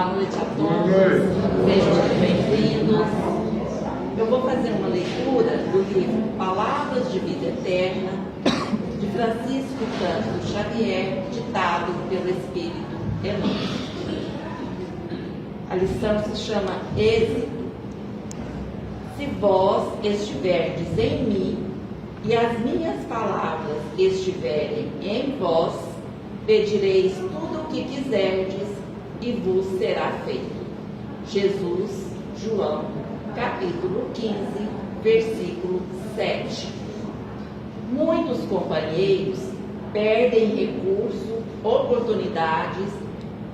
Boa noite a todos, sejam bem-vindos. Eu vou fazer uma leitura do livro Palavras de Vida Eterna, de Francisco Cândido Xavier, ditado pelo Espírito Emmanuel. A lição se chama Êxito. Se vós estiverdes em mim e as minhas palavras estiverem em vós, pedireis tudo o que quiserdes e vos será feito. Jesus, João, capítulo 15, versículo 7. Muitos companheiros perdem recursos, oportunidades,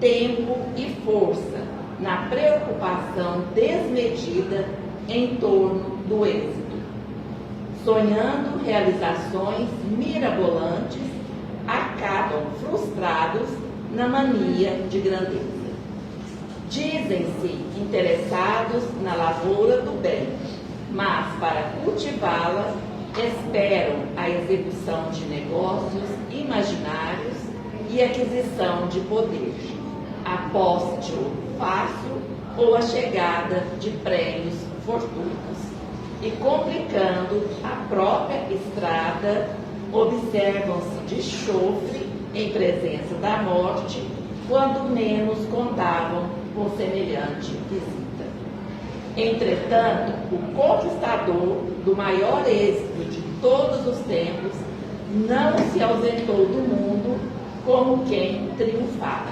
tempo e força na preocupação desmedida em torno do êxito. Sonhando realizações mirabolantes, acabam frustrados na mania de grandeza. Dizem-se interessados na lavoura do bem, mas para cultivá-la esperam a execução de negócios imaginários e aquisição de poder, a posse de ouro fácil ou a chegada de prêmios fortuitos. E complicando a própria estrada, observam-se de chofre em presença da morte, quando menos contavam com semelhante visita. Entretanto, o conquistador do maior êxito de todos os tempos não se ausentou do mundo como quem triunfara.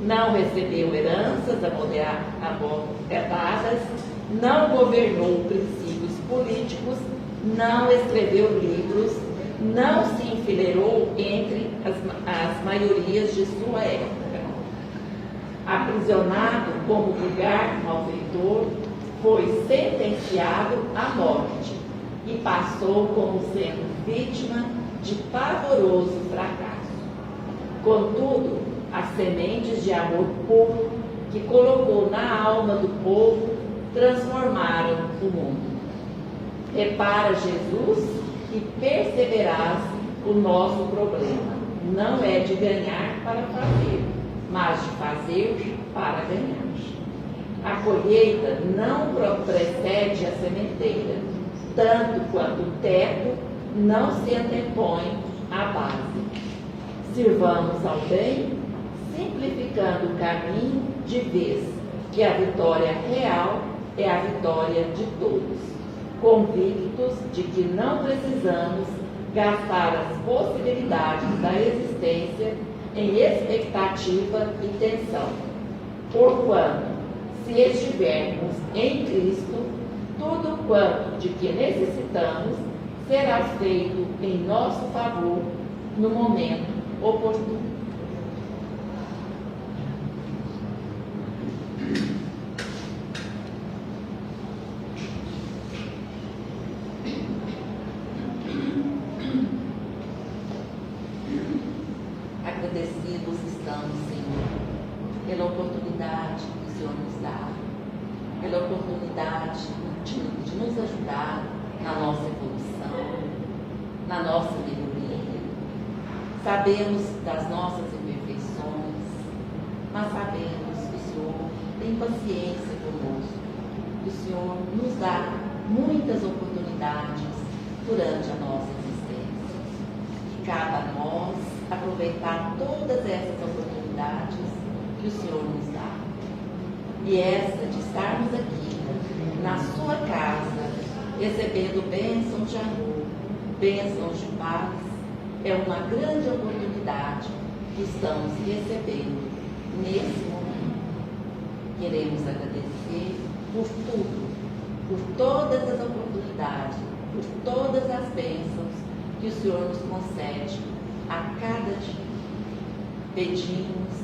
Não recebeu heranças amoedadas, não governou princípios políticos, não escreveu livros, não se enfileirou entre as maiorias de sua época. Aprisionado como vulgar malfeitor, foi sentenciado à morte e passou como sendo vítima de pavoroso fracasso. Contudo, as sementes de amor puro que colocou na alma do povo transformaram o mundo. Repara, Jesus, e perceberás o nosso problema. Não é de ganhar para fazer, mas de fazer para ganhar. A colheita não precede a sementeira, tanto quanto o teto não se antepõe à base. Sirvamos ao bem, simplificando o caminho de vez que a vitória real é a vitória de todos, convictos de que não precisamos gastar as possibilidades da existência em expectativa e tensão. Porquanto, se estivermos em Cristo, tudo quanto de que necessitamos será feito em nosso favor no momento oportuno. Agradecidos estamos, Senhor, pela oportunidade que o Senhor nos dá, pela oportunidade de nos ajudar na nossa evolução, na nossa melhoria. Sabemos das nossas imperfeições, mas sabemos que o Senhor tem paciência conosco, que o Senhor nos dá muitas oportunidades durante a nossa existência. Que cabe a nós aproveitar todas essas oportunidades que o Senhor nos dá. E essa de estarmos aqui, na sua casa, recebendo bênçãos de amor, bênçãos de paz, é uma grande oportunidade que estamos recebendo nesse momento. Queremos agradecer por tudo, por todas as oportunidades, por todas as bênçãos que o Senhor nos concede a cada dia. Pedimos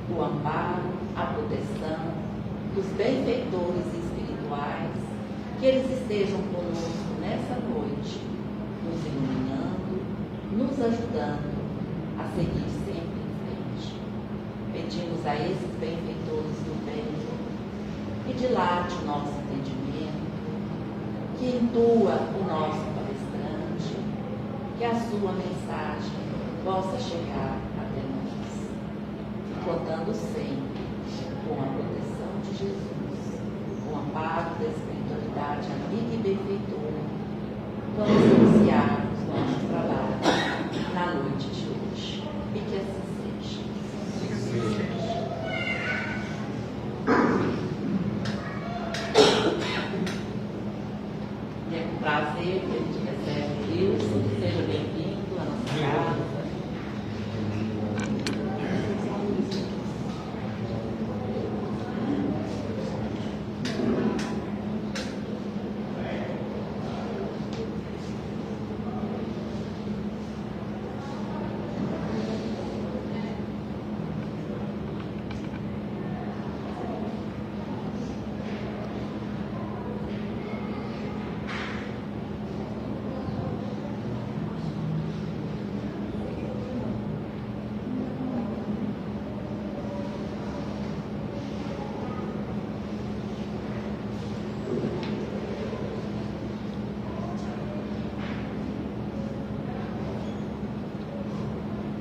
o amparo, a proteção dos benfeitores espirituais, que eles estejam conosco nessa noite, nos iluminando, nos ajudando a seguir sempre em frente. Pedimos a esses benfeitores do bem que dilate o nosso entendimento, que intua o nosso palestrante, que a sua mensagem possa chegar até nós, contando sempre com a proteção de Jesus, com o amparo da espiritualidade amiga e benfeitora, vamos iniciar os nossos trabalhos na noite de hoje. E que assim seja. E é com prazer que a gente recebe o Wilson. Seja bem-vindo à nossa casa.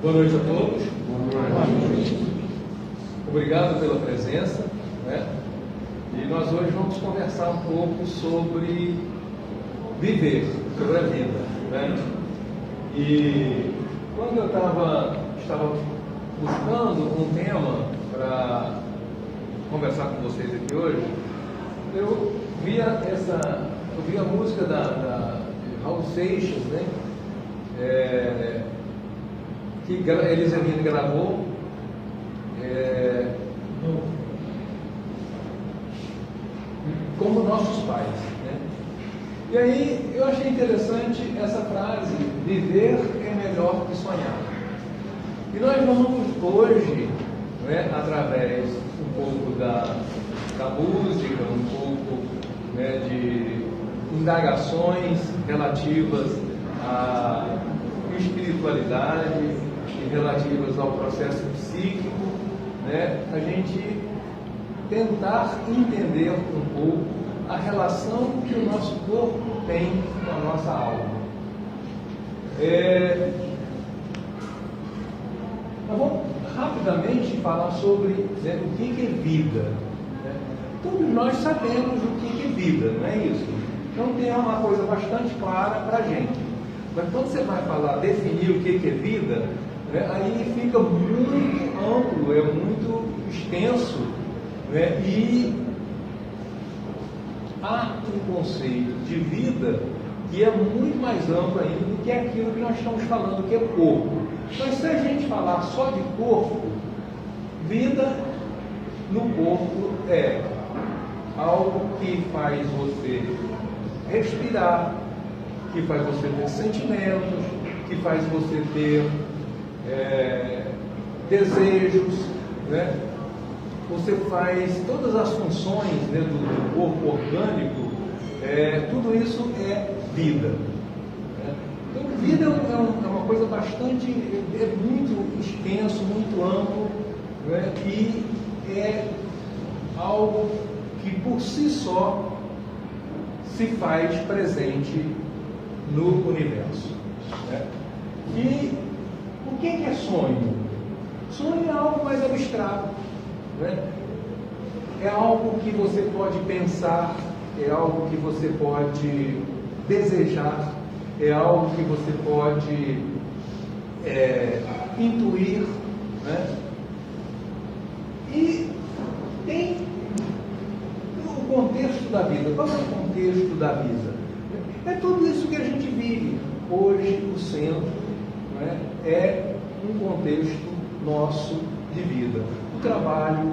Boa noite a todos. Boa noite. Obrigado pela presença, né? E nós hoje vamos conversar um pouco sobre viver, sobre a vida, né? E quando eu estava buscando um tema para conversar com vocês aqui hoje, eu vi a música da Raul Seixas, né? Que Elisabeth gravou, como nossos pais, né? E aí eu achei interessante essa frase: viver é melhor que sonhar. E nós vamos hoje, né, através um pouco da música, um pouco, né, de indagações relativas à espiritualidade e relativas ao processo psíquico, né, a gente tentar entender um pouco a relação que o nosso corpo tem com a nossa alma. Nós vamos rapidamente falar sobre, né, o que é vida, né? Todos nós sabemos o que é vida, não é isso? Então tem uma coisa bastante clara para a gente. Mas quando você vai definir o que é vida, né, aí fica muito amplo, é muito extenso, né, e há um conceito de vida que é muito mais amplo ainda do que aquilo que nós estamos falando, que é corpo. Mas se a gente falar só de corpo, vida no corpo é algo que faz você respirar, que faz você ter sentimentos, que faz você ter desejos, né? Você faz todas as funções, né, do corpo orgânico, tudo isso é vida, né? Então, vida é uma coisa bastante, muito extenso, muito amplo, né? E é algo que por si só se faz presente no universo, né? E o que é sonho? Sonho é algo mais abstrato, né? É algo que você pode pensar, é algo que você pode desejar, é algo que você pode intuir, né? E tem o contexto da vida. Qual é o contexto da vida? É tudo isso que a gente vive hoje. O centro, né, é um contexto nosso de vida. O trabalho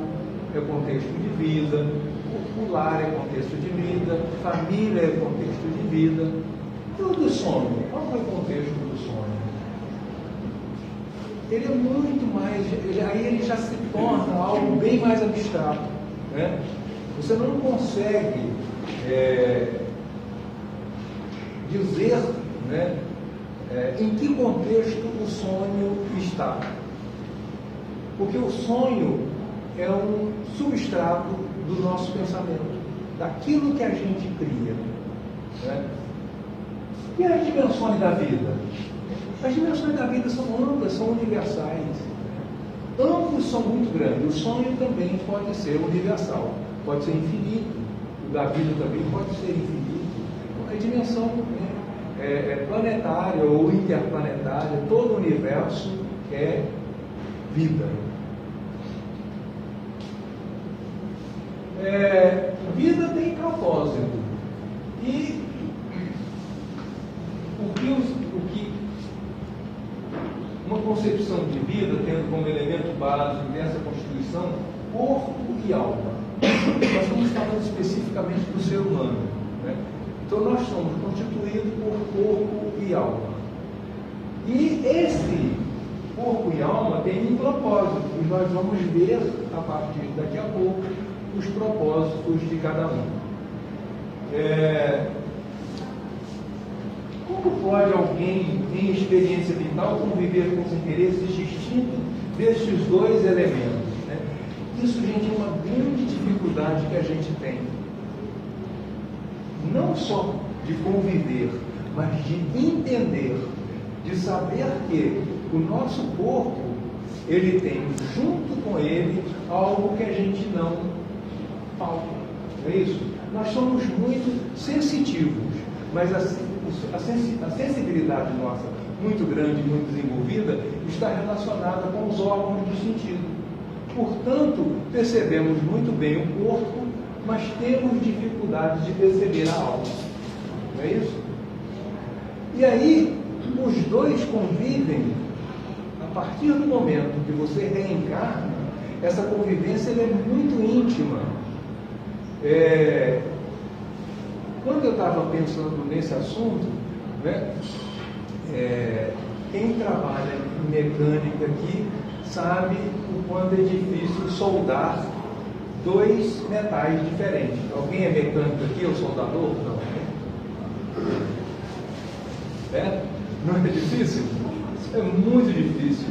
é contexto de vida, o lar é contexto de vida, família é contexto de vida. E o do sonho? Qual é o contexto do sonho? Ele é muito mais, aí ele já se torna algo bem mais abstrato, né? Você não consegue dizer, né, em que contexto o sonho está. Porque o sonho é um substrato do nosso pensamento, daquilo que a gente cria, né? E as dimensões da vida? As dimensões da vida são amplas, são universais. Ambos são muito grandes. O sonho também pode ser universal, pode ser infinito. O da vida também pode ser infinito. A dimensão planetária ou interplanetária, todo o universo é vida. Vida tem propósito. E o que uma concepção de vida, tendo como elemento básico dessa constituição corpo e alma. Nós estamos falando especificamente do ser humano, né? Então nós somos constituídos por corpo e alma. E esse corpo e alma tem um propósito, e nós vamos ver a partir daqui a pouco os propósitos de cada um. Como pode alguém em experiência vital conviver com os interesses distintos destes dois elementos? Né? Isso, gente, é uma grande dificuldade que a gente tem. Não só de conviver, mas de entender, de saber que o nosso corpo, ele tem junto com ele algo que a gente não falta. Não é isso? Nós somos muito sensitivos, mas a sensibilidade nossa, muito grande, muito desenvolvida, está relacionada com os órgãos do sentido. Portanto, percebemos muito bem o corpo, mas temos dificuldade de perceber a alma. Não é isso? E aí, os dois convivem, a partir do momento que você reencarna, essa convivência ela é muito íntima. Quando eu estava pensando nesse assunto, né, quem trabalha em mecânica aqui sabe o quanto é difícil soldar dois metais diferentes. Alguém é mecânico aqui ou soldador? Não. Não é difícil? É muito difícil.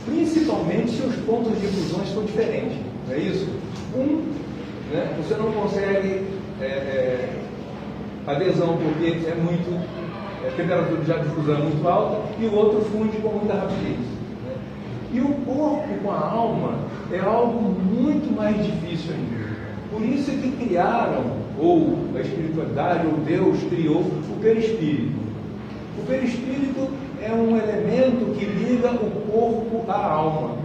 Principalmente se os pontos de fusão estão diferentes. Não é isso? Né, você não consegue adesão porque a temperatura de fusão é muito alta, e o outro funde com muita rapidez. Né? E o corpo com a alma é algo muito mais difícil ainda. Por isso é que criaram, ou a espiritualidade, ou Deus criou o perispírito. O perispírito é um elemento que liga o corpo à alma.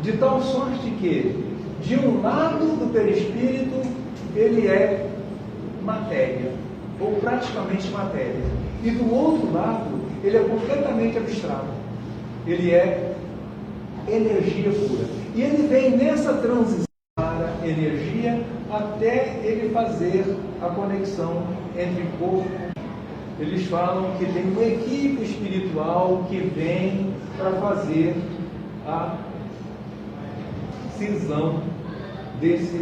De tal sorte que, de um lado do perispírito, ele é matéria, ou praticamente matéria. E do outro lado, ele é completamente abstrato. Ele é energia pura. E ele vem nessa transição para energia até ele fazer a conexão entre corpo. Eles falam que tem uma equipe espiritual que vem para fazer a cisão dessa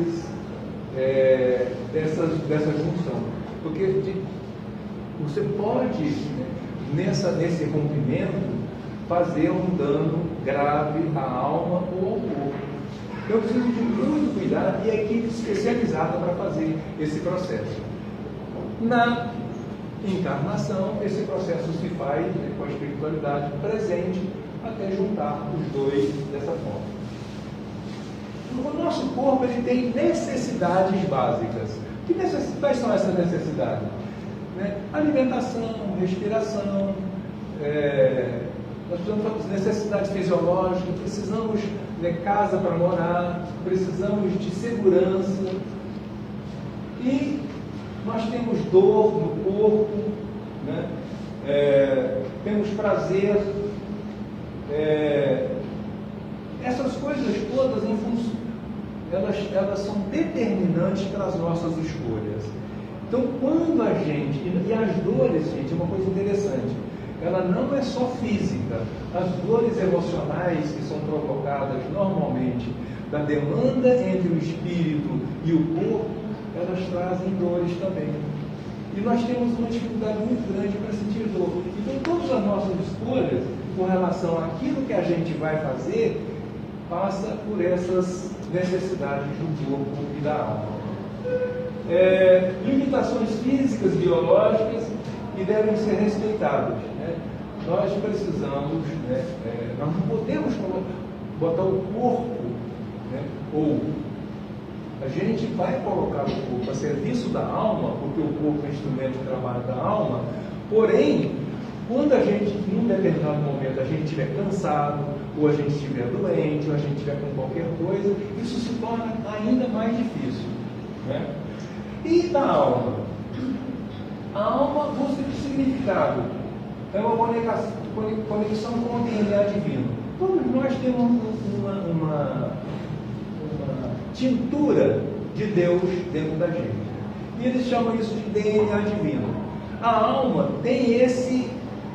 junção. Porque você pode, nesse rompimento, fazer um dano grave à alma ou ao corpo. Eu preciso de muito cuidado e equipe especializada para fazer esse processo. Na encarnação, esse processo se faz com a espiritualidade presente até juntar os dois dessa forma. O nosso corpo ele tem necessidades básicas. Quais são essas necessidades? Alimentação, respiração, nós temos necessidades fisiológicas, precisamos de casa para morar, precisamos de segurança, e nós temos dor no corpo, temos prazer, essas coisas todas elas são determinantes para as nossas escolhas. Então, quando a gente, e as dores, gente, é uma coisa interessante, ela não é só física. As dores emocionais que são provocadas normalmente da demanda entre o espírito e o corpo, elas trazem dores também. E nós temos uma dificuldade muito grande para sentir dor. Então, todas as nossas escolhas com relação àquilo que a gente vai fazer passa por essas necessidades do corpo e da alma. Limitações físicas, biológicas, que devem ser respeitadas. Nós precisamos, nós não podemos botar o corpo, né, ou a gente vai colocar o corpo a serviço da alma, porque o corpo é instrumento de trabalho da alma, porém, quando a gente, num determinado momento, a gente estiver cansado, ou a gente estiver doente, ou a gente estiver com qualquer coisa, isso se torna ainda mais difícil, né? E da alma? A alma busca de significado, é uma conexão com o DNA divino. Todos nós temos uma tintura de Deus dentro da gente. E eles chamam isso de DNA divino. A alma tem esse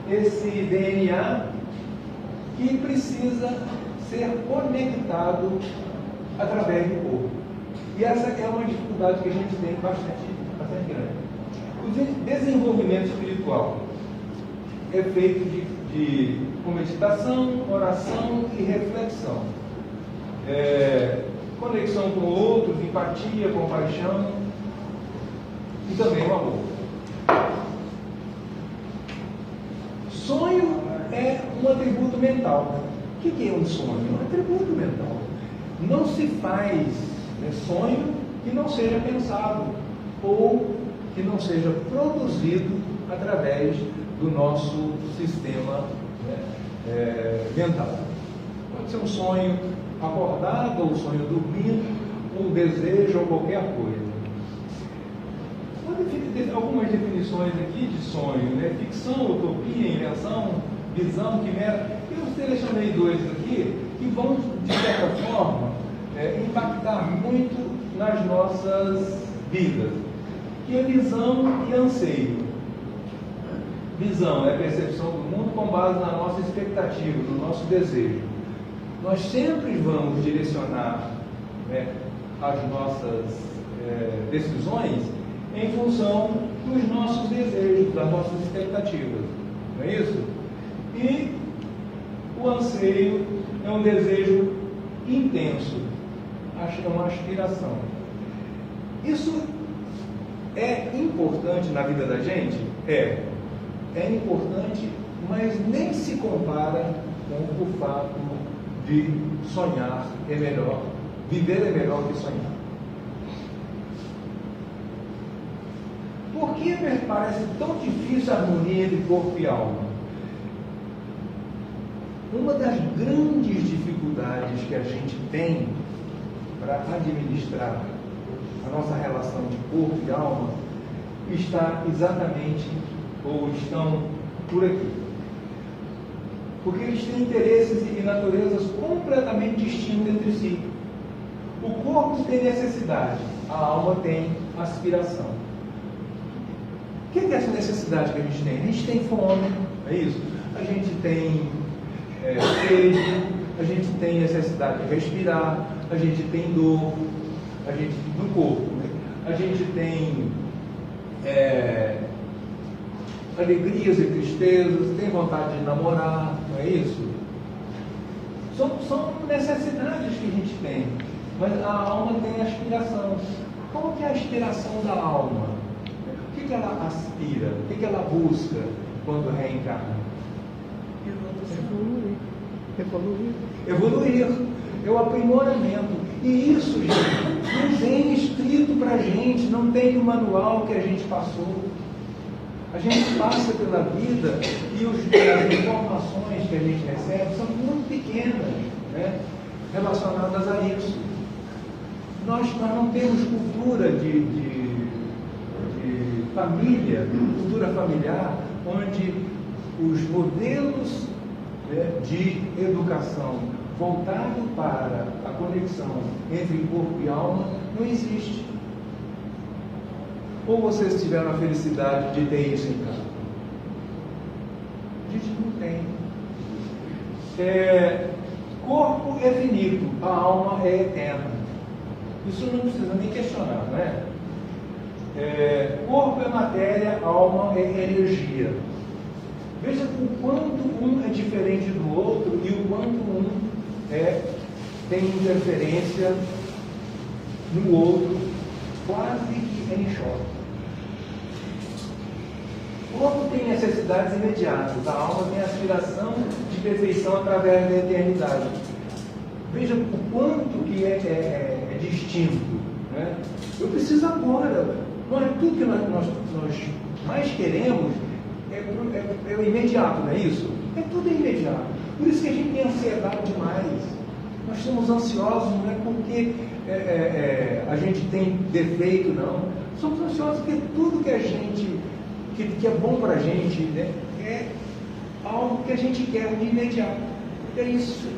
DNA que precisa ser conectado através do corpo. E essa é uma dificuldade que a gente tem bastante grande. O desenvolvimento espiritual é feito com meditação, oração e reflexão. Conexão com outros, empatia, compaixão e também o amor. Sonho é um atributo mental. O que é um sonho? É um atributo mental. Não se faz sonho que não seja pensado ou que não seja produzido através do nosso sistema mental. Pode ser um sonho acordado, ou um sonho dormindo, um desejo ou qualquer coisa. Algumas definições aqui de sonho, né? Ficção, utopia, invenção, visão, quimera. Eu selecionei dois aqui que vão, de certa forma, impactar muito nas nossas vidas, que é visão e anseio. Visão é a percepção do mundo com base na nossa expectativa, no nosso desejo. Nós sempre vamos direcionar as nossas decisões em função dos nossos desejos, das nossas expectativas. Não é isso? E o anseio é um desejo intenso, é uma aspiração. Isso é importante na vida da gente? É importante, mas nem se compara com o fato de sonhar é melhor, viver é melhor que sonhar. Por que me parece tão difícil a harmonia de corpo e alma? Uma das grandes dificuldades que a gente tem para administrar a nossa relação de corpo e alma está exatamente, ou estão por aqui. Porque eles têm interesses e naturezas completamente distintas entre si. O corpo tem necessidade, a alma tem aspiração. O que é essa necessidade que a gente tem? A gente tem fome, é isso? A gente tem sede, a gente tem necessidade de respirar, a gente tem dor, no corpo, né? A gente tem alegrias e tristezas, tem vontade de namorar, não é isso? São necessidades que a gente tem, mas a alma tem aspiração. Qual que é a aspiração da alma? O que ela aspira? O que ela busca quando reencarna? Evoluir. É o aprimoramento. E isso, gente, não tem escrito para a gente, não tem no manual que a gente passou. A gente passa pela vida e as informações que a gente recebe são muito pequenas, né, relacionadas a isso. Nós não temos cultura de família, cultura familiar, onde os modelos de educação voltado para a conexão entre corpo e alma não existe. Ou vocês tiveram a felicidade de ter isso em casa? A gente não tem. Corpo é finito, a alma é eterna. Isso não precisa nem questionar, não é? Corpo é matéria, alma é energia. Veja o quanto um é diferente do outro e o quanto um tem interferência no outro, quase que em choque. O corpo tem necessidades imediatas, a alma tem aspiração de perfeição através da eternidade. Veja o quanto que é distinto. Né? Eu preciso agora. Tudo que nós mais queremos é o imediato, não é isso? É tudo imediato. Por isso que a gente tem ansiedade demais. Nós somos ansiosos, não é porque a gente tem defeito, não. Somos ansiosos porque tudo que a gente, que é bom para a gente, né, é algo que a gente quer de imediato. É isso.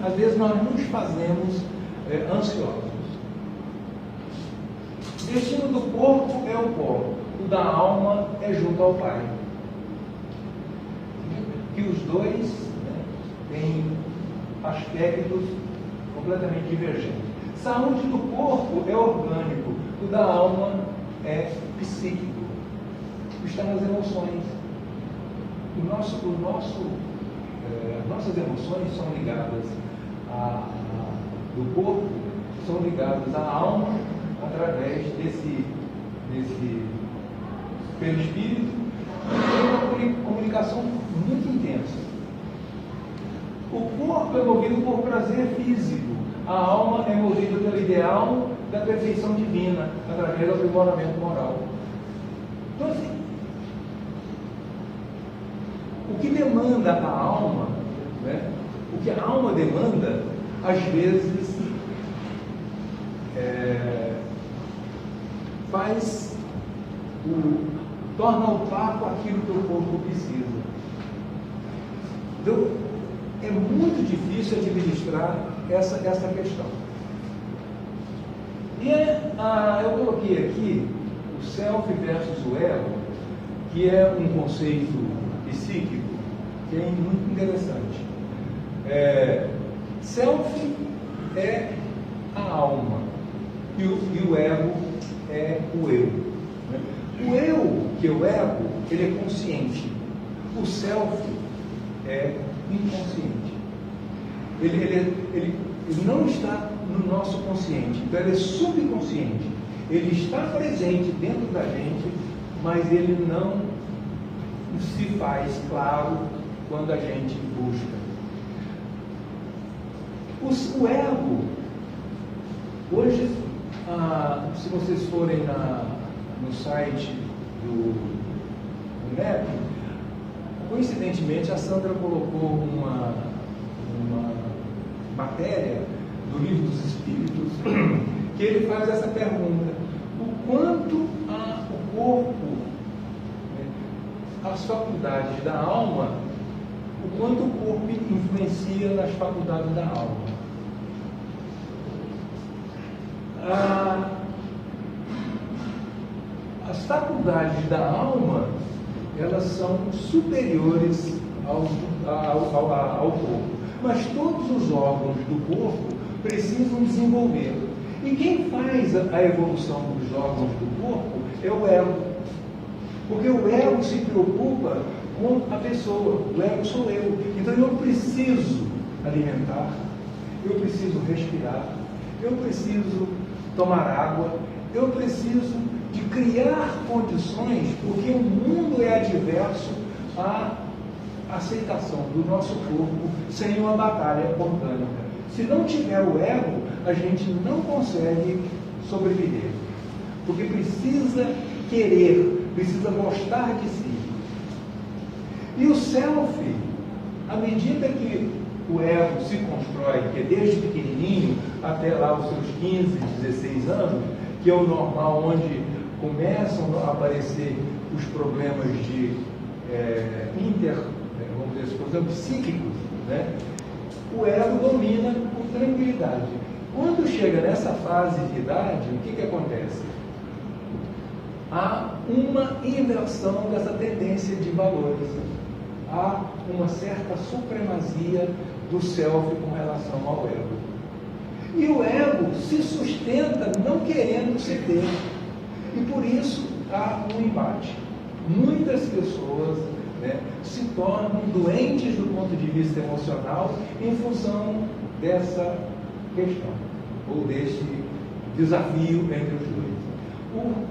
Às vezes nós nos fazemos ansiosos. O destino do corpo é o pó, o da alma é junto ao Pai. Que os dois, né, têm aspectos completamente divergentes. Saúde do corpo é orgânico, o da alma é psíquico. Está nas emoções. As nossas emoções são ligadas do corpo, são ligadas à alma através desse perispírito, tem uma comunicação muito intensa. O corpo é movido por prazer físico, a alma é movida pelo ideal da perfeição divina, através do aprimoramento moral. Então, assim, o que demanda a alma, né? O que a alma demanda, às vezes, torna opaco aquilo que o corpo precisa. Então, é muito difícil administrar essa questão. E eu coloquei aqui o self versus o ego, que é um conceito psíquico que é muito interessante. Self é a alma e o ego é o eu. Né? O eu, que é o ego, ele é consciente. O self é inconsciente. Ele não está no nosso consciente, então ele é subconsciente. Ele está presente dentro da gente, mas ele não se faz claro quando a gente busca. O ego, hoje, se vocês forem no site do NEP, coincidentemente a Sandra colocou uma matéria do Livro dos Espíritos, que ele faz essa pergunta: o quanto o corpo, as faculdades da alma, o quanto o corpo influencia nas faculdades da alma. As faculdades da alma, elas são superiores ao corpo, mas todos os órgãos do corpo precisam desenvolver. E quem faz a evolução dos órgãos do corpo é o ego, porque o ego se preocupa com a pessoa, o ego sou eu. Então eu preciso alimentar, eu preciso respirar, eu preciso tomar água, eu preciso de criar condições, porque o mundo é adverso à aceitação do nosso corpo sem uma batalha orgânica. Se não tiver o ego, a gente não consegue sobreviver, porque precisa querer, precisa gostar de si. E o self, à medida que o ego se constrói, que é desde pequenininho até lá os seus 15, 16 anos, que é o normal, onde começam a aparecer os problemas de vamos dizer, por exemplo, psíquicos, né? O ego domina por tranquilidade. Quando chega nessa fase de idade, o que acontece? Há uma inversão dessa tendência de valores. Há uma certa supremacia do self com relação ao ego. E o ego se sustenta não querendo ceder. E por isso há um embate. Muitas pessoas, né, se tornam doentes do ponto de vista emocional em função dessa questão, ou desse desafio entre os dois.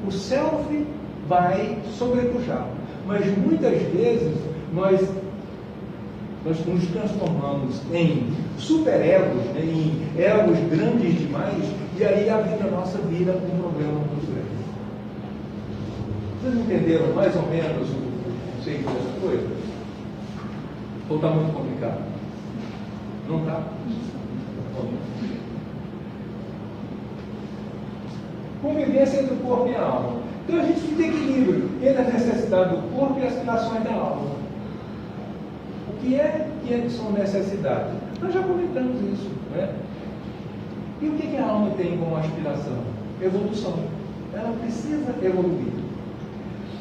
O self vai sobrepujar, mas muitas vezes nós nós nos transformamos em superegos, né, em egos grandes demais, e aí a vida nossa vira um problema muito grande. Vocês entenderam mais ou menos o conceito dessa coisa? Ou está muito complicado? Não está? Convivência entre o corpo e a alma. Então a gente tem equilíbrio entre a necessidade do corpo e as aspirações da alma. O que são necessidades? Nós já comentamos isso, né? E o que a alma tem como aspiração? Evolução. Ela precisa evoluir.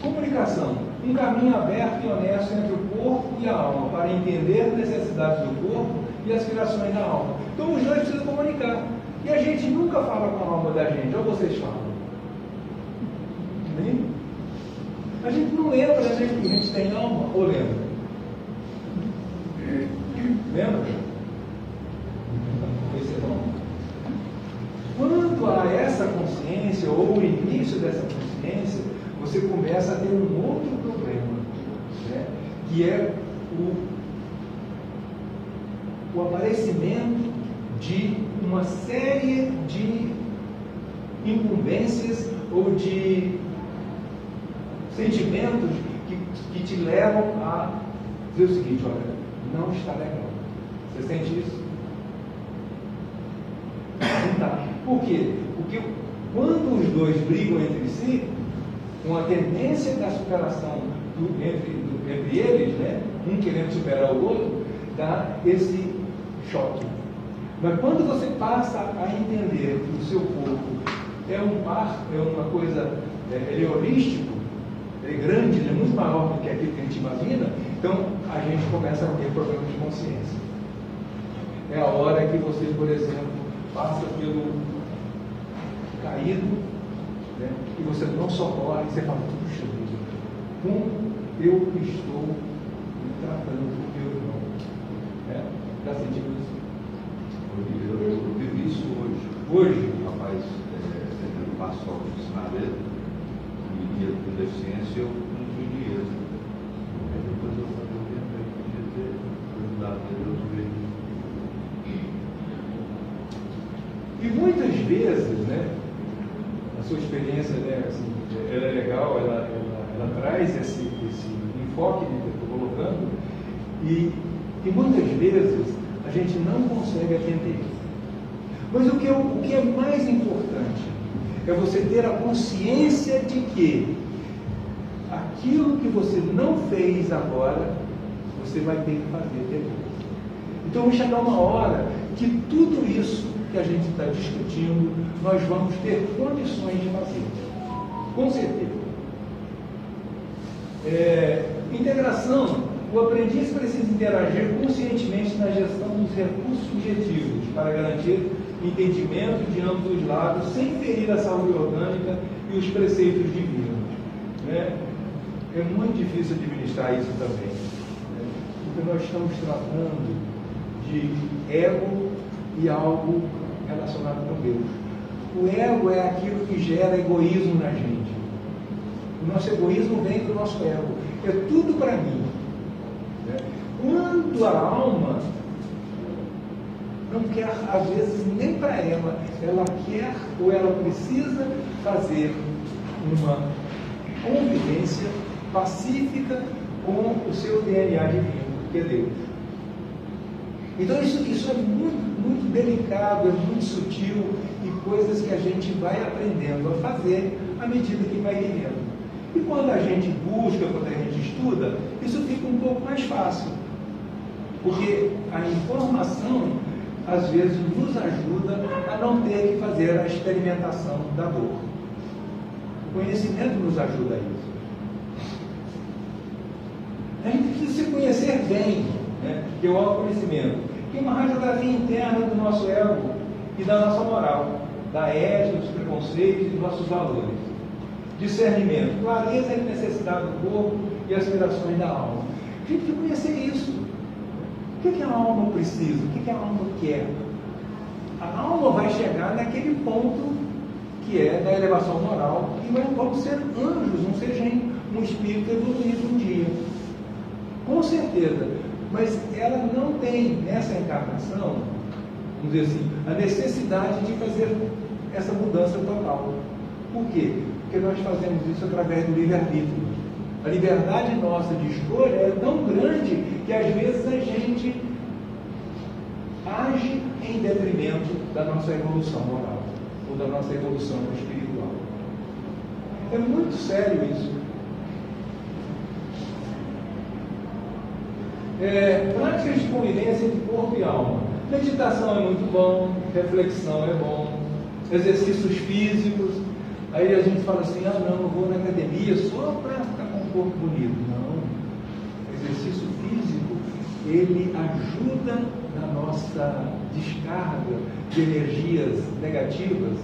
Comunicação. Um caminho aberto e honesto entre o corpo e a alma para entender as necessidades do corpo e as aspirações da alma. Então os dois precisam comunicar. E a gente nunca fala com a alma da gente, ou vocês falam? Nem? A gente não lembra, né, que a gente tem alma, ou lembra? Lembra? Esse é bom. Quanto a essa consciência, ou o início dessa consciência, você começa a ter um outro problema, né? Que é o aparecimento de uma série de incumbências ou de sentimentos que te levam a dizer o seguinte: olha, não está legal. Você sente isso? Não está. Por quê? Porque quando os dois brigam entre si, com a tendência da superação entre eles, né, um querendo superar o outro, dá esse choque. Mas quando você passa a entender que o seu corpo é um par, é uma coisa, ele é holístico, ele é grande, ele é muito maior do que aquilo que a gente imagina, então a gente começa a ter problemas de consciência. É a hora que você, por exemplo, passa pelo caído, né, e você não socorre, você fala: puxa vida, como eu estou me tratando do meu irmão. Está sentindo isso? Eu vivi isso hoje. Hoje? O rapaz tentando passar o sinaleiro, e ele com deficiência, eu não tinha dinheiro. Aí depois eu falei: eu podia ter ajudado ele a resolver. E muitas vezes, né, a sua experiência, né, assim, ela é legal, ela traz esse enfoque que eu estou colocando, e muitas vezes a gente não consegue atender. Mas o que é mais importante é você ter a consciência de que aquilo que você não fez agora, você vai ter que fazer depois. Então vai chegar uma hora que tudo isso que a gente está discutindo, nós vamos ter condições de fazer. Com certeza. Integração. O aprendiz precisa interagir conscientemente na gestão dos recursos subjetivos para garantir entendimento de ambos os lados, sem ferir a saúde orgânica e os preceitos divinos. Né? É muito difícil administrar isso também, né? Porque nós estamos tratando de ego e algo relacionado com Deus. O ego é aquilo que gera egoísmo na gente. O nosso egoísmo vem do nosso ego. É tudo para mim. Quando a alma não quer, às vezes, nem para ela quer ou ela precisa fazer uma convivência pacífica com o seu DNA divino, que é Deus. Então isso é muito, muito delicado, é muito sutil, e coisas que a gente vai aprendendo a fazer à medida que vai vivendo. E quando a gente busca, quando a gente estuda, isso fica um pouco mais fácil. Porque a informação, às vezes, nos ajuda a não ter que fazer a experimentação da dor. O conhecimento nos ajuda a isso. A gente precisa se conhecer bem, né? Que é o autoconhecimento. Que é uma radiografia interna do nosso ego e da nossa moral, da ética, dos preconceitos e dos nossos valores. Discernimento, clareza e necessidade do corpo e aspirações da alma. A gente tem que conhecer isso. O que a alma precisa? O que a alma quer? A alma vai chegar naquele ponto que é da elevação moral, e vamos ser anjos, não seja um espírito evoluído um dia. Com certeza. mas ela não tem nessa encarnação, vamos dizer assim, a necessidade de fazer essa mudança total. Por quê? Porque nós fazemos isso através do livre-arbítrio. A liberdade nossa de escolha é tão grande que às vezes a gente age em detrimento da nossa evolução moral ou da nossa evolução espiritual. É muito sério isso. Práticas de convivência entre corpo e alma. Meditação é muito bom, reflexão é bom, exercícios físicos. Aí a gente fala assim, não, eu vou na academia só para ficar com o corpo bonito. Não. O exercício físico, ele ajuda na nossa descarga de energias negativas,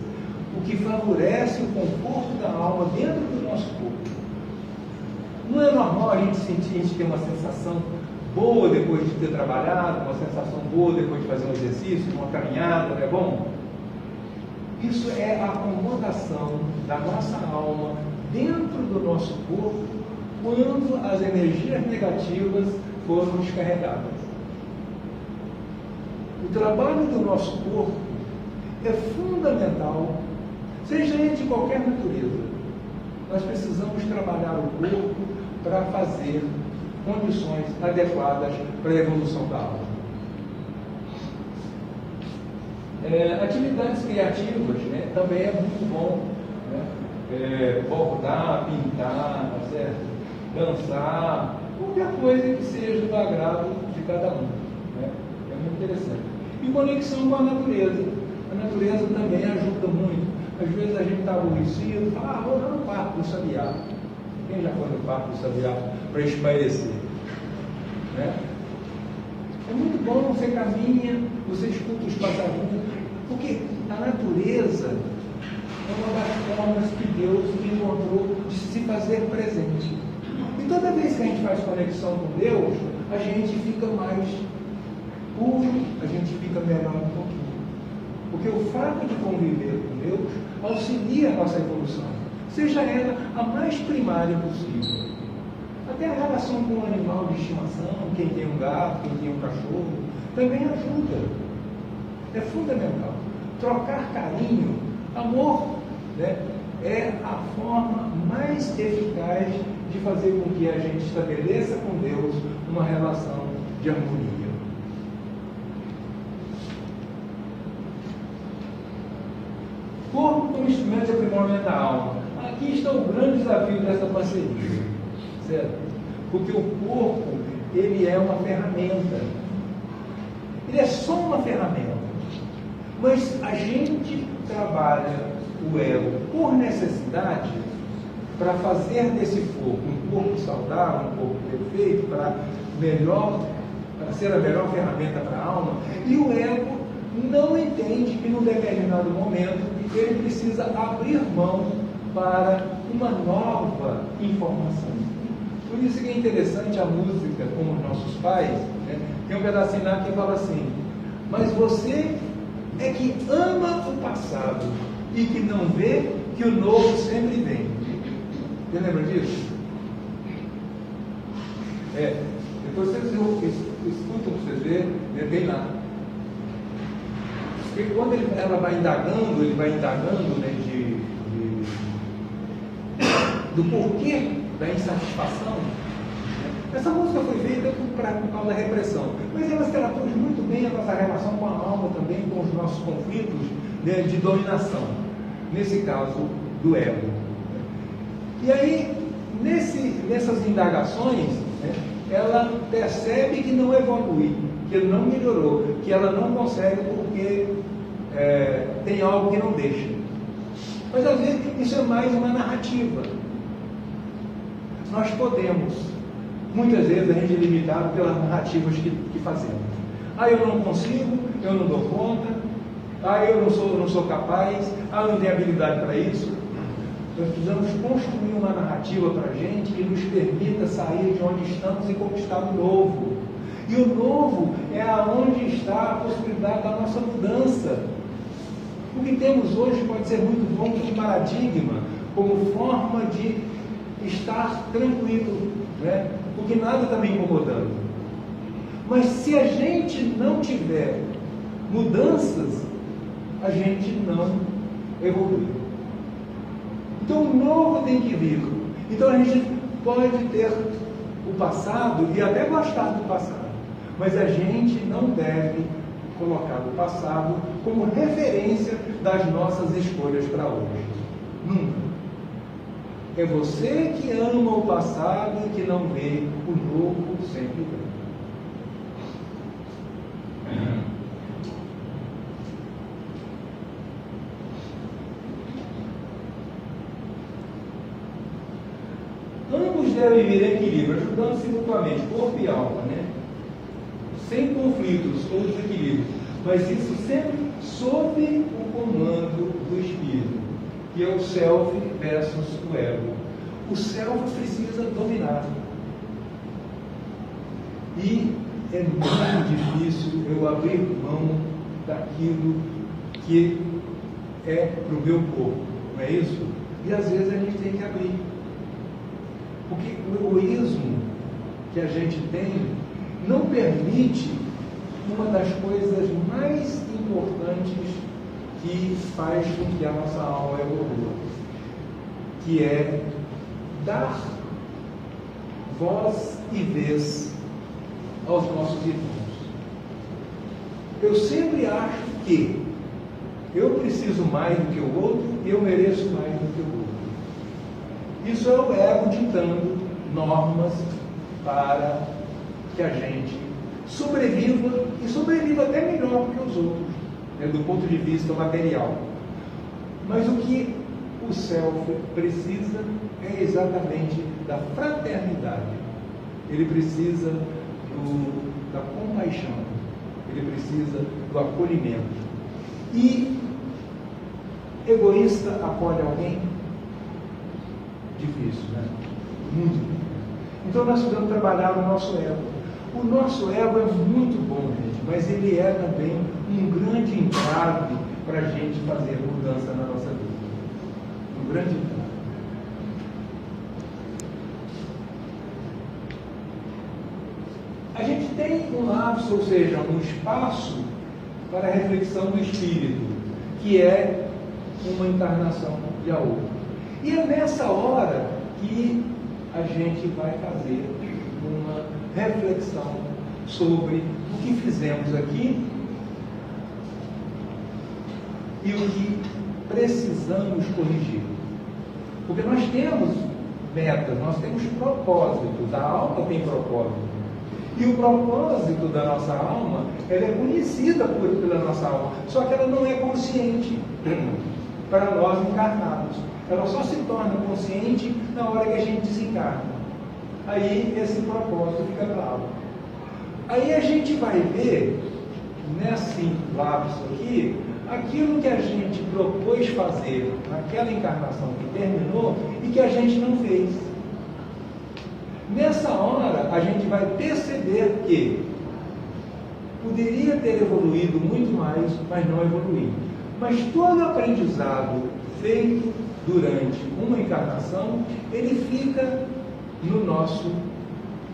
o que favorece o conforto da alma dentro do nosso corpo. Não é normal a gente sentir, a gente ter uma sensação boa depois de ter trabalhado, uma sensação boa depois de fazer um exercício, uma caminhada, não é bom? Isso é a acomodação da nossa alma dentro do nosso corpo quando as energias negativas foram descarregadas. O trabalho do nosso corpo é fundamental, seja ele de qualquer natureza. Nós precisamos trabalhar o corpo para fazer condições adequadas para a evolução da alma. Atividades criativas, né, também é muito bom, né? Bordar, pintar, tá certo? Dançar, qualquer coisa que seja do agrado de cada um, né? É muito interessante. E conexão com a natureza. A natureza também ajuda muito. Às vezes a gente está aborrecido, fala, vou lá no Parque do Sabiá. Quem já foi no Parque do Sabiá para espairecer? Né? É muito bom, você caminha, você escuta os passarinhos, porque a natureza é uma das formas que Deus encontrou de se fazer presente. E toda vez que a gente faz conexão com Deus, a gente fica mais puro, a gente fica melhor um pouquinho. Porque o fato de conviver com Deus auxilia a nossa evolução, seja ela a mais primária possível. Até a relação com um animal de estimação, quem tem um gato, quem tem um cachorro, também ajuda. É fundamental. Trocar carinho, amor, né, é a forma mais eficaz de fazer com que a gente estabeleça com Deus uma relação de harmonia. Corpo como instrumento de aprimoramento da alma. Aqui está o grande desafio dessa parceria. Certo? Porque o corpo, ele é uma ferramenta. Ele é só uma ferramenta. Mas a gente trabalha o ego por necessidade para fazer desse corpo um corpo saudável, um corpo perfeito, para ser a melhor ferramenta para a alma. E o ego não entende que num determinado momento ele precisa abrir mão para uma nova informação. Por isso que é interessante a música, como os nossos pais, né? Tem um pedacinho lá que fala assim, mas você é que ama o passado e que não vê que o novo sempre vem. Você lembra disso? Depois vocês escutam para vocês verem, né? Bem lá. Porque quando ela vai indagando, ele vai indagando, né, do porquê da insatisfação. Essa música foi feita por causa da repressão, mas ela se traduz muito bem a nossa relação com a alma também, com os nossos conflitos, né, de dominação, nesse caso do ego. E aí, nessas indagações, né, ela percebe que não evolui, que não melhorou, que ela não consegue porque tem algo que não deixa. Mas às vezes isso é mais uma narrativa. Nós podemos, muitas vezes a gente é limitado pelas narrativas que fazemos. Eu não consigo, eu não dou conta, eu não sou capaz, eu não tenho habilidade para isso. Nós precisamos construir uma narrativa para a gente que nos permita sair de onde estamos e conquistar o novo. E o novo é aonde está a possibilidade da nossa mudança. O que temos hoje pode ser muito bom como paradigma, como forma de estar tranquilo, né? Porque nada está me incomodando. Mas se a gente não tiver mudanças, a gente não evolui. Então o novo tem que vir. Então a gente pode ter o passado e até gostar do passado, mas a gente não deve colocar o passado como referência das nossas escolhas para hoje. Nunca. É você que ama o passado e que não vê o novo sempre bem. Ambos devem viver em equilíbrio, ajudando-se mutuamente, corpo e alma, né? Sem conflitos ou desequilíbrios, mas isso sempre sob o comando do Espírito, que é o self versus o ego. O self precisa dominar. E é muito difícil eu abrir mão daquilo que é para o meu corpo, não é isso? E às vezes a gente tem que abrir. Porque o egoísmo que a gente tem não permite uma das coisas mais importantes que faz com que a nossa alma evolua, que é dar voz e vez aos nossos irmãos. Eu sempre acho que eu preciso mais do que o outro e eu mereço mais do que o outro. Isso é o ego ditando normas para que a gente sobreviva, e sobreviva até melhor do que os outros, né, do ponto de vista material. Mas o que o self precisa é exatamente da fraternidade. Ele precisa da compaixão, ele precisa do acolhimento. E egoísta acolhe alguém? Difícil, né? Muito difícil. Então nós precisamos trabalhar no nosso ego. O nosso ego é muito bom, gente, mas ele é também um grande entrave para a gente fazer mudança na nossa vida. Um grande entrave. A gente tem um lapso, ou seja, um espaço para a reflexão do espírito, que é uma encarnação de a outra. E é nessa hora que a gente vai fazer uma reflexão sobre o que fizemos aqui e o que precisamos corrigir. Porque nós temos metas, nós temos propósitos, a alma tem propósito. E o propósito da nossa alma, ela é conhecida pela nossa alma, só que ela não é consciente para nós encarnados. Ela só se torna consciente na hora que a gente desencarna. Aí esse propósito fica para a alma. Aí a gente vai ver, nesse lapso aqui, aquilo que a gente propôs fazer naquela encarnação que terminou e que a gente não fez. Nessa hora, a gente vai perceber que poderia ter evoluído muito mais, mas não evoluiu. Mas todo aprendizado feito durante uma encarnação, ele fica no nosso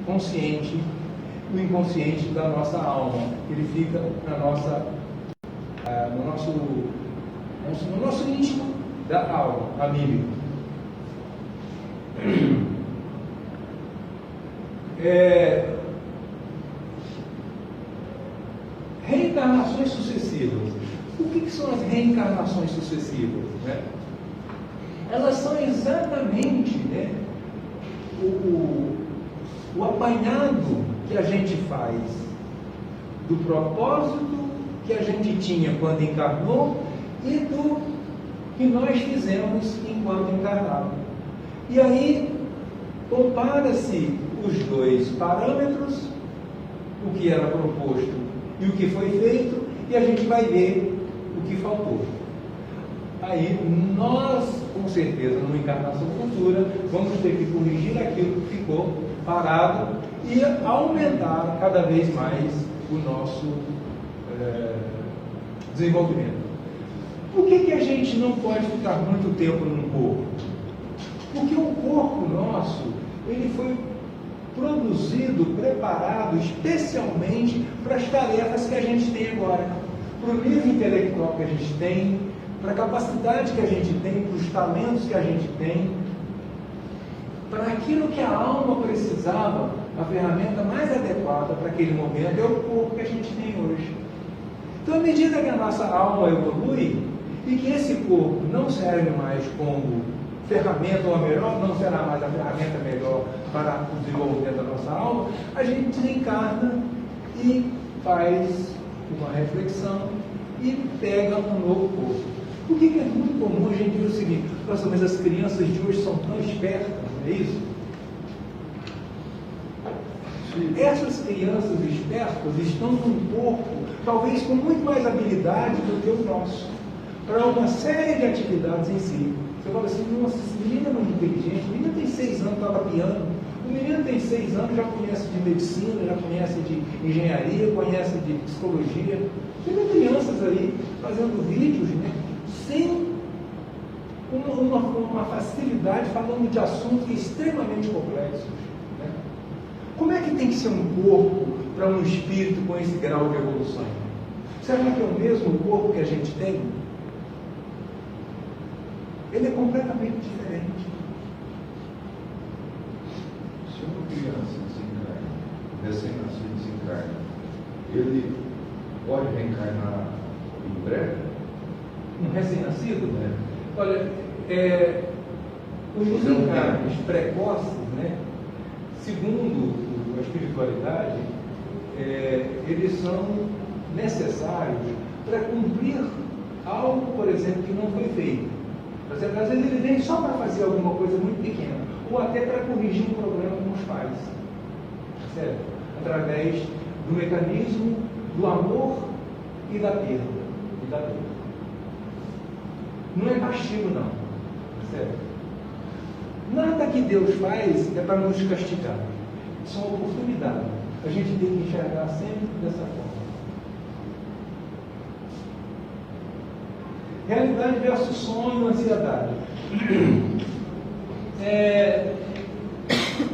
consciente, no inconsciente da nossa alma. Ele fica no nosso íntimo da alma, anímico. Reencarnações sucessivas. O que são as reencarnações sucessivas? Né? Elas são exatamente, né, o apanhado que a gente faz do propósito que a gente tinha quando encarnou e do que nós fizemos enquanto encarnado. E aí compara-se os dois parâmetros, o que era proposto e o que foi feito, e a gente vai ver o que faltou. Aí nós, com certeza, numa encarnação futura, vamos ter que corrigir aquilo que ficou parado e aumentar cada vez mais o nosso desenvolvimento. Por que a gente não pode ficar muito tempo num corpo? Porque o corpo nosso, ele foi produzido, preparado especialmente para as tarefas que a gente tem agora, para o nível intelectual que a gente tem, para a capacidade que a gente tem, para os talentos que a gente tem, para aquilo que a alma precisava. A ferramenta mais adequada para aquele momento é o corpo que a gente tem hoje. Então, à medida que a nossa alma evolui e que esse corpo não serve mais como ferramenta, ou melhor, não será mais a ferramenta melhor para o desenvolvimento da nossa alma, a gente desencarna e faz uma reflexão e pega um novo corpo. Por que é muito comum a gente dizer o seguinte: nossa, mas as crianças de hoje são tão espertas, não é isso? Essas crianças espertas estão num corpo, talvez com muito mais habilidade do que o nosso, para uma série de atividades em si. Você fala assim: nossa, esse menino é muito inteligente, o menino tem 6 anos, toca piano, o menino tem 6 anos, já conhece de medicina, já conhece de engenharia, conhece de psicologia. Tem crianças aí fazendo vídeos, né, sem uma facilidade, falando de assuntos extremamente complexos. Como é que tem que ser um corpo para um espírito com esse grau de evolução? Será que é o mesmo corpo que a gente tem? Ele é completamente diferente. Se uma criança desencarna, recém-nascido desencarna, ele pode reencarnar em breve? Um recém-nascido? Né? Olha, os desencarnes precoces, né, segundo a espiritualidade, eles são necessários para cumprir algo, por exemplo, que não foi feito. Às vezes ele vem só para fazer alguma coisa muito pequena, ou até para corrigir um problema com os pais, certo? Através do mecanismo do amor e da perda. Não é castigo, não, certo? Nada que Deus faz é para nos castigar. São oportunidades. A gente tem que enxergar sempre dessa forma. Realidade versus sonho, ansiedade.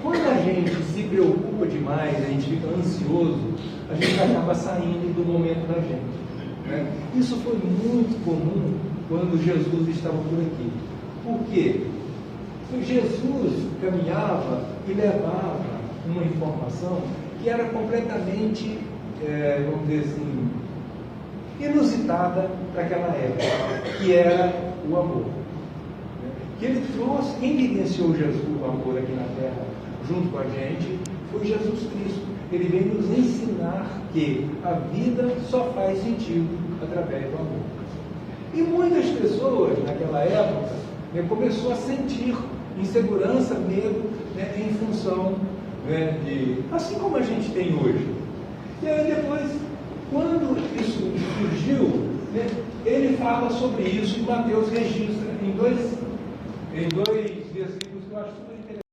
Quando a gente se preocupa demais, a gente fica ansioso, a gente acaba saindo do momento da gente. Né? Isso foi muito comum quando Jesus estava por aqui. Por quê? Jesus caminhava e levava uma informação que era completamente, vamos dizer assim, inusitada para aquela época, que era o amor. Que ele trouxe, quem evidenciou Jesus, o amor aqui na Terra, junto com a gente, foi Jesus Cristo. Ele veio nos ensinar que a vida só faz sentido através do amor. E muitas pessoas, naquela época, começou a sentir insegurança, medo, em função de... Assim como a gente tem hoje. E aí depois, quando isso surgiu, ele fala sobre isso, e Mateus registra em dois versículos que eu acho super